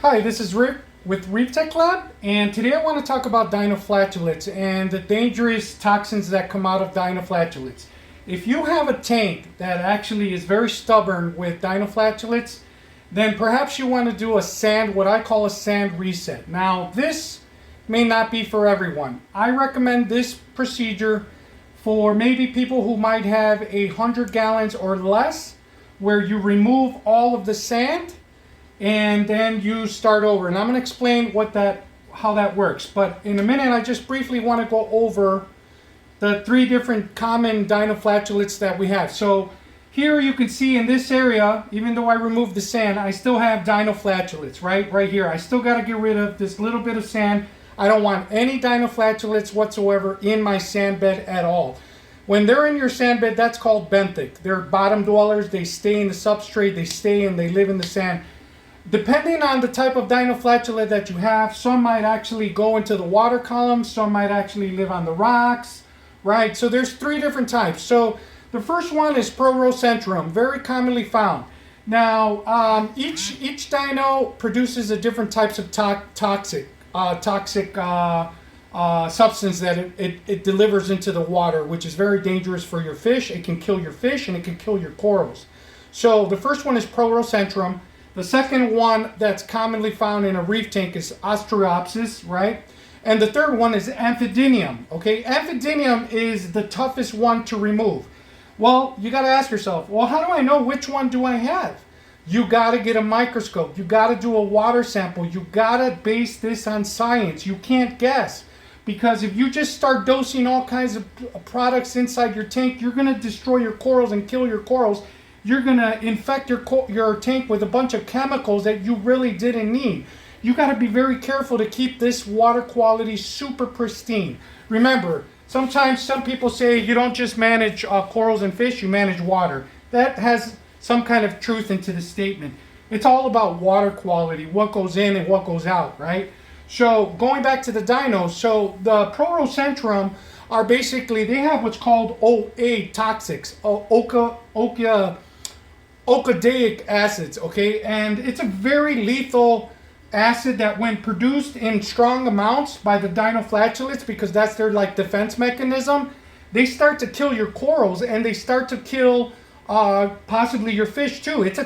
Hi, this is Rick with ReefTekLab, and today I want to talk about dinoflagellates and the dangerous toxins that come out of dinoflagellates. If you have a tank that actually is very stubborn with dinoflagellates, then perhaps you want to do what I call a sand reset. Now, this may not be for everyone. I recommend this procedure for maybe people who might have 100 gallons or less, where you remove all of the sand and then you start over. And I'm going to explain how that works. But in a minute, I just briefly want to go over the 3 different common dinoflagellates that we have. So here you can see in this area, even though I removed the sand, I still have dinoflagellates right here. I still got to get rid of this little bit of sand. I don't want any dinoflagellates whatsoever in my sand bed at all. When they're in your sand bed, that's called benthic. They're bottom dwellers. They stay in the substrate. They stay and they live in the sand. Depending on the type of dinoflagellate that you have, some might actually go into the water column, some might actually live on the rocks, right? So there's 3 different types. So the first one is Prorocentrum, very commonly found. Now, each dino produces a different types of toxic substance that it delivers into the water, which is very dangerous for your fish. It can kill your fish and it can kill your corals. So the first one is Prorocentrum. The second one that's commonly found in a reef tank is Ostreopsis, right? And the third one is Amphidinium, okay? Amphidinium is the toughest one to remove. Well, you got to ask yourself, well, how do I know which one do I have? You got to get a microscope. You got to do a water sample. You got to base this on science. You can't guess. Because if you just start dosing all kinds of products inside your tank, you're going to destroy your corals and kill your corals. You're going to infect your tank with a bunch of chemicals that you really didn't need. You got to be very careful to keep this water quality super pristine. Remember, sometimes some people say you don't just manage corals and fish, you manage water. That has some kind of truth into the statement. It's all about water quality, what goes in and what goes out, right? So going back to the dinos, so the Prorocentrum are basically, they have what's called OA toxics, Okadaic acids, okay? And it's a very lethal acid that when produced in strong amounts by the dinoflagellates, because that's their defense mechanism, they start to kill your corals and they start to kill possibly your fish too. It's a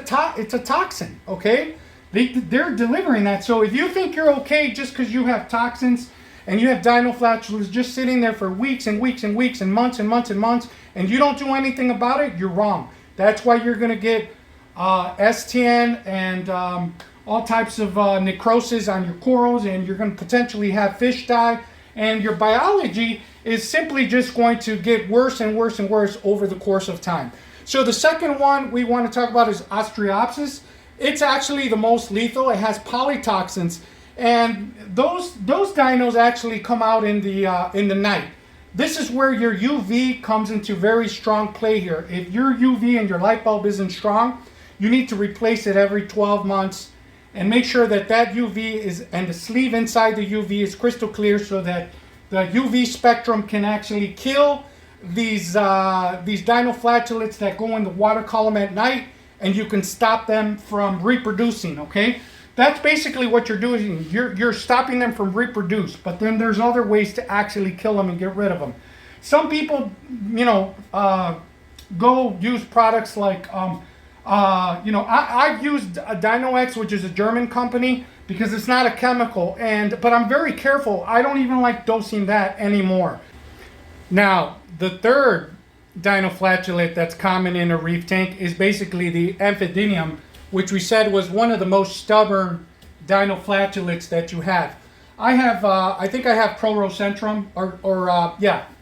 toxin, okay? They're delivering that. So if you think you're okay just because you have toxins and you have dinoflagellates just sitting there for weeks and weeks and weeks and months and months and months and you don't do anything about it, you're wrong. That's why you're going to get STN and all types of necrosis on your corals, and you're going to potentially have fish die, and your biology is simply just going to get worse and worse and worse over the course of time. So the second one we want to talk about is Ostreopsis. It's actually the most lethal. It has polytoxins, and those dinos actually come out in the night. This is where your UV comes into very strong play here. If your UV and your light bulb isn't strong, you need to replace it every 12 months and make sure that UV is, and the sleeve inside the UV is crystal clear so that the UV spectrum can actually kill these dinoflagellates that go in the water column at night, and you can stop them from reproducing, okay? That's basically what you're doing. You're stopping them from reproduce, but then there's other ways to actually kill them and get rid of them. Some people, go use products like, I've used Dino-X, which is a German company, because it's not a chemical, but I'm very careful. I don't even like dosing that anymore. Now, the third dinoflagellate that's common in a reef tank is basically the Amphidinium, which we said was one of the most stubborn dinoflagellates that you have. I think I have Prorocentrum,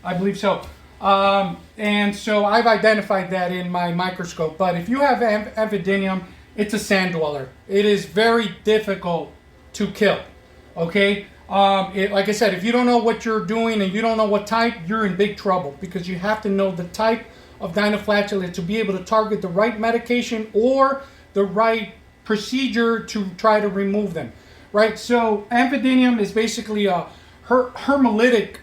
I believe so. And so I've identified that in my microscope. But if you have Amphidinium, it's a sand dweller. It is very difficult to kill, okay? Like I said, if you don't know what you're doing and you don't know what type, you're in big trouble, because you have to know the type of dinoflagellate to be able to target the right medication or the right procedure to try to remove them, right? So Amphidinium is basically a hermolytic.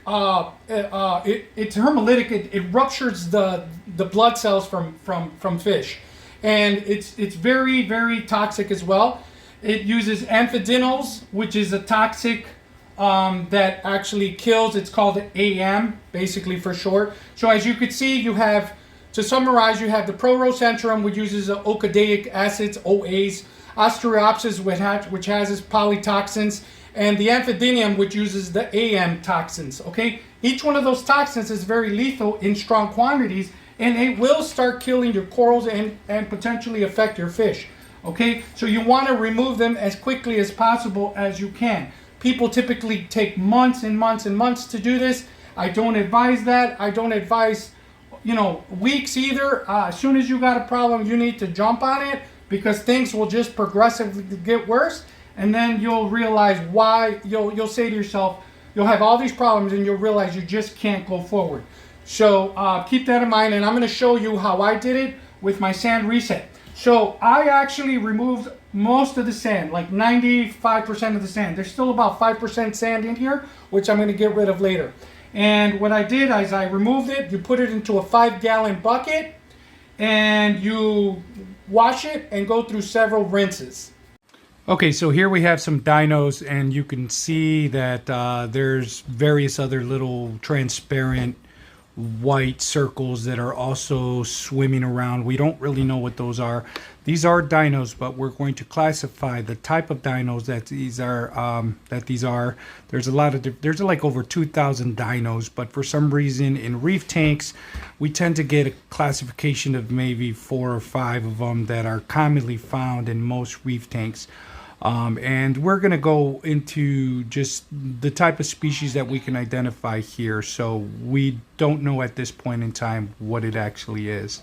It's hermolytic. It ruptures the blood cells from fish, and it's very, very toxic as well. It uses Amphidinium, which is a toxic that actually kills. It's called AM, basically for short. So as you could see, you have, to summarize, you have the Prorocentrum, which uses Okadaic Acids, OAs, Ostreopsis, which has its palytoxins, and the Amphidinium, which uses the AM toxins, okay? Each one of those toxins is very lethal in strong quantities, and it will start killing your corals and potentially affect your fish, okay? So you want to remove them as quickly as possible as you can. People typically take months and months and months to do this. I don't advise that. I don't advise, weeks either. As soon as you got a problem, you need to jump on it, because things will just progressively get worse, and then you'll realize why. You'll say to yourself, you'll have all these problems, and you'll realize you just can't go forward. So keep that in mind, and I'm going to show you how I did it with my sand reset. So I actually removed most of the sand, like 95% of the sand. There's still about 5% sand in here, which I'm going to get rid of later. And what I did is I removed it. You put it into a 5-gallon bucket, and you wash it and go through several rinses. Okay, so here we have some dinos, and you can see that there's various other little transparent white circles that are also swimming around. We don't really know what those are. These are dinos, but we're going to classify the type of dinos that these are. There's a lot of there's like over 2,000 dinos, but for some reason in reef tanks we tend to get a classification of maybe 4 or 5 of them that are commonly found in most reef tanks. And we're going to go into just the type of species that we can identify here. So we don't know at this point in time what it actually is.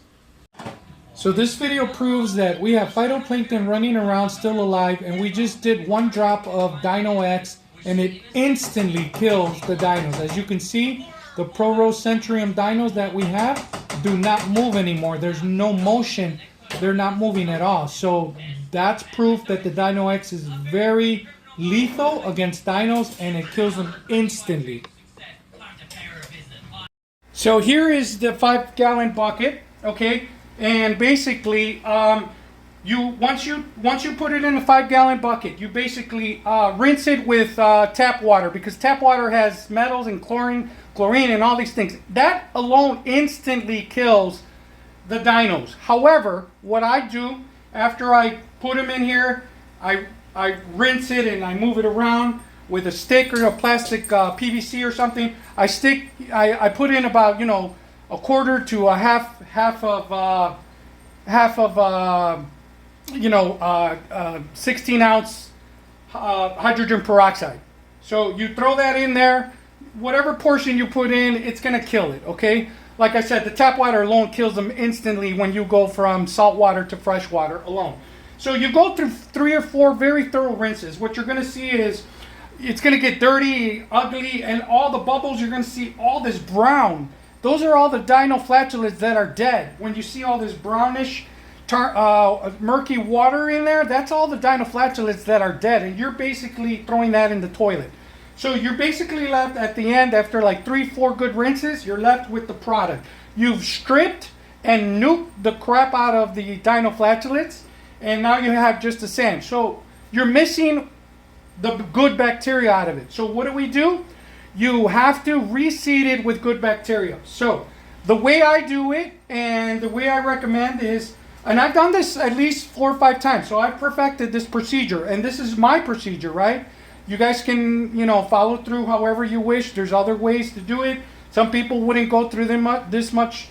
So this video proves that we have phytoplankton running around still alive, and we just did 1 drop of Dino X and it instantly kills the dinos. As you can see, the Prorocentrum dinos that we have do not move anymore. There's no motion. They're not moving at all. So that's proof that the Dino X is very lethal against dinos, and it kills them instantly. So here is the 5-gallon bucket, okay? And basically, once you put it in a 5-gallon bucket, you basically rinse it with tap water, because tap water has metals and chlorine and all these things. That alone instantly kills the dinos. However, what I do after I put them in here, I rinse it and I move it around with a stick or a plastic PVC or something. I put in about a quarter to a half of 16-ounce hydrogen peroxide. So you throw that in there. Whatever portion you put in, it's gonna kill it. Okay. Like I said, the tap water alone kills them instantly when you go from salt water to fresh water alone. So you go through 3 or 4 very thorough rinses. What you're going to see is it's going to get dirty, ugly, and all the bubbles, you're going to see all this brown. Those are all the dinoflagellates that are dead. When you see all this brownish, murky water in there, that's all the dinoflagellates that are dead, and you're basically throwing that in the toilet. So you're basically left at the end, after like 3-4 good rinses, you're left with the product. You've stripped and nuked the crap out of the dinoflagellates, and now you have just the sand. So you're missing the good bacteria out of it. So what do? You have to reseed it with good bacteria. So the way I do it and the way I recommend is, and I've done this at least 4 or 5 times, so I've perfected this procedure, and this is my procedure, right? You guys can, follow through however you wish. There's other ways to do it. Some people wouldn't go through this much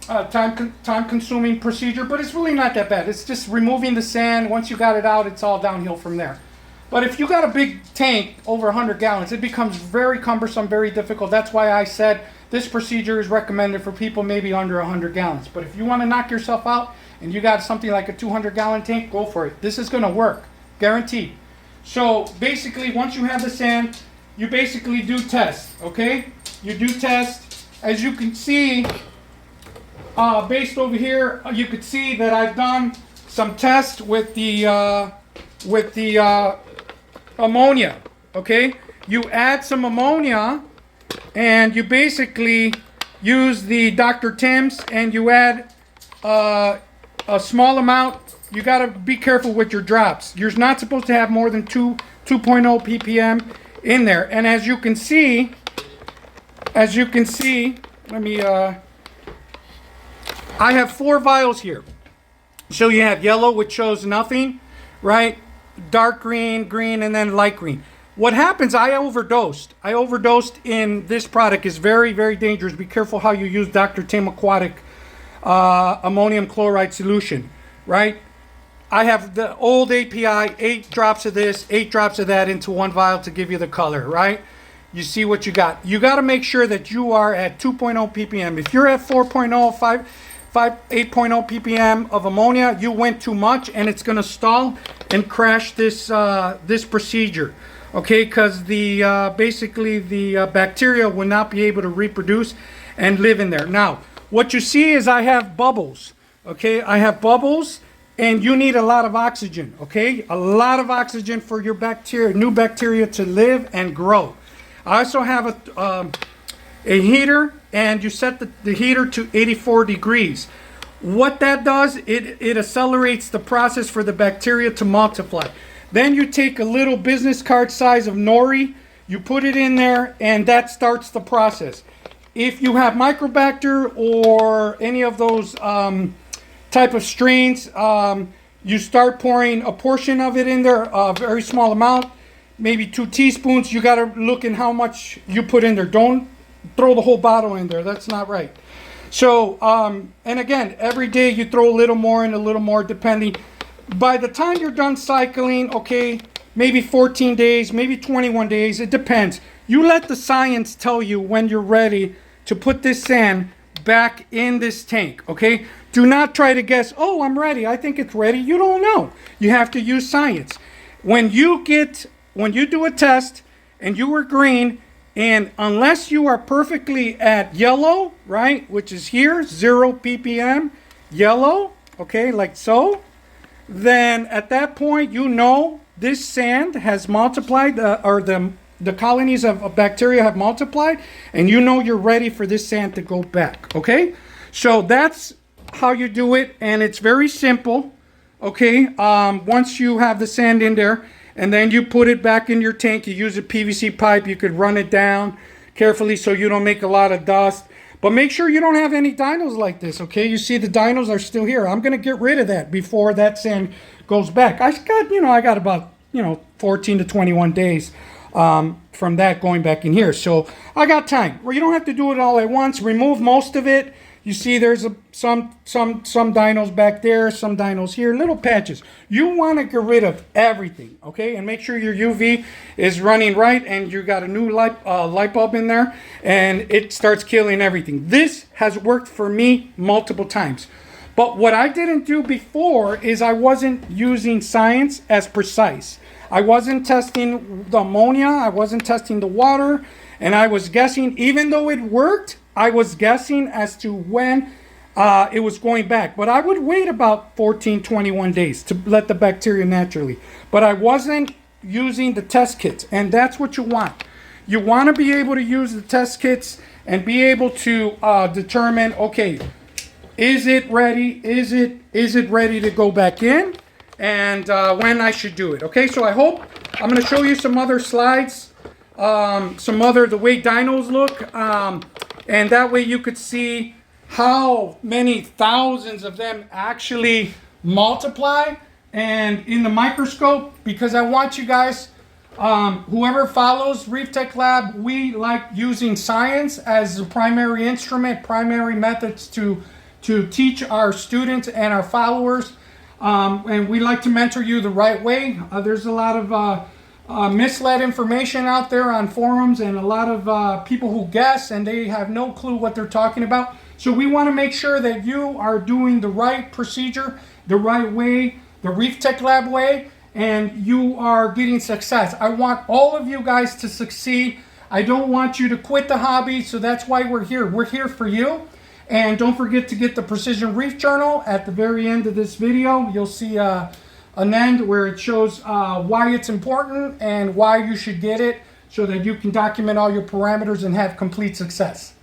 time-consuming procedure, but it's really not that bad. It's just removing the sand. Once you got it out, it's all downhill from there. But if you got a big tank, over 100 gallons, it becomes very cumbersome, very difficult. That's why I said this procedure is recommended for people maybe under 100 gallons. But if you want to knock yourself out and you got something like a 200-gallon tank, go for it. This is going to work, guaranteed. So basically, once you have the sand, you basically do tests, okay? You do tests. As you can see, based over here, you could see that I've done some tests with the ammonia, okay? You add some ammonia, and you basically use the Dr. Tim's, and you add a a small amount, you got to be careful with your drops. You're not supposed to have more than 2.0 ppm in there. And as you can see, let me, I have 4 vials here. So you have yellow, which shows nothing, right? Dark green, green, and then light green. What happens, I overdosed. In this product. Is very, very dangerous. Be careful how you use Dr. Tim Aquatic ammonium chloride solution, right? I have the old API, 8 drops of this, 8 drops of that into 1 vial to give you the color, right? You see what you got. You got to make sure that you are at 2.0 ppm. If you're at 4.0, 8.0 ppm of ammonia, you went too much, and it's going to stall and crash this this procedure. Okay, because the basically the bacteria will not be able to reproduce and live in there. Now, what you see is I have bubbles. Okay, I have bubbles, and you need a lot of oxygen. Okay, a lot of oxygen for your bacteria, new bacteria to live and grow. I also have a heater, and you set the heater to 84 degrees. What that does, it accelerates the process for the bacteria to multiply. Then you take a little business card size of nori, you put it in there, and that starts the process. If you have Microbacter or any of those type of strains, you start pouring a portion of it in there, a very small amount, maybe 2 teaspoons. You got to look in how much you put in there. Don't throw the whole bottle in there. That's not right. So, and again, every day you throw a little more and a little more, depending. By the time you're done cycling, okay, maybe 14 days, maybe 21 days, it depends. You let the science tell you when you're ready to put this sand back in this tank, okay? Do not try to guess, oh, I'm ready, I think it's ready. You don't know. You have to use science. When you do a test and you were green, and unless you are perfectly at yellow, right, which is here, 0 ppm, yellow, okay, like so, then at that point, you know this sand has multiplied, or the colonies of bacteria have multiplied, and you know you're ready for this sand to go back, okay? So that's how you do it, and it's very simple, okay? Once you have the sand in there, and then you put it back in your tank, you use a PVC pipe, you could run it down carefully so you don't make a lot of dust. But make sure you don't have any dinos like this, okay? You see the dinos are still here. I'm going to get rid of that before that sand goes back. I got about, 14 to 21 days from that going back in here. So I got time. Well, you don't have to do it all at once. Remove most of it. You see there's some dinos back there, some dinos here, little patches. You want to get rid of everything, okay? And make sure your UV is running right, and you got a new light bulb in there, and it starts killing everything. This has worked for me multiple times. But what I didn't do before is I wasn't using science as precise. I wasn't testing the ammonia, I wasn't testing the water, and I was guessing. Even though it worked, I was guessing as to when it was going back. But I would wait about 14, 21 days to let the bacteria naturally. But I wasn't using the test kits, and that's what you want. You want to be able to use the test kits and be able to determine, okay, is it ready? Is it ready to go back in? And when I should do it. Okay, so I hope I'm going to show you some other slides, the way dinos look. And that way you could see how many thousands of them actually multiply and in the microscope, because I want you guys, whoever follows ReefTekLab, we like using science as the primary instrument, primary methods to teach our students and our followers. And we like to mentor you the right way. There's a lot of misled information out there on forums, and a lot of people who guess and they have no clue what they're talking about. So we want to make sure that you are doing the right procedure, the right way, the ReefTekLab way, and you are getting success. I want all of you guys to succeed. I don't want you to quit the hobby, so that's why we're here. We're here for you. And don't forget to get the Precision Reef Journal. At the very end of this video, you'll see an end where it shows why it's important and why you should get it, so that you can document all your parameters and have complete success.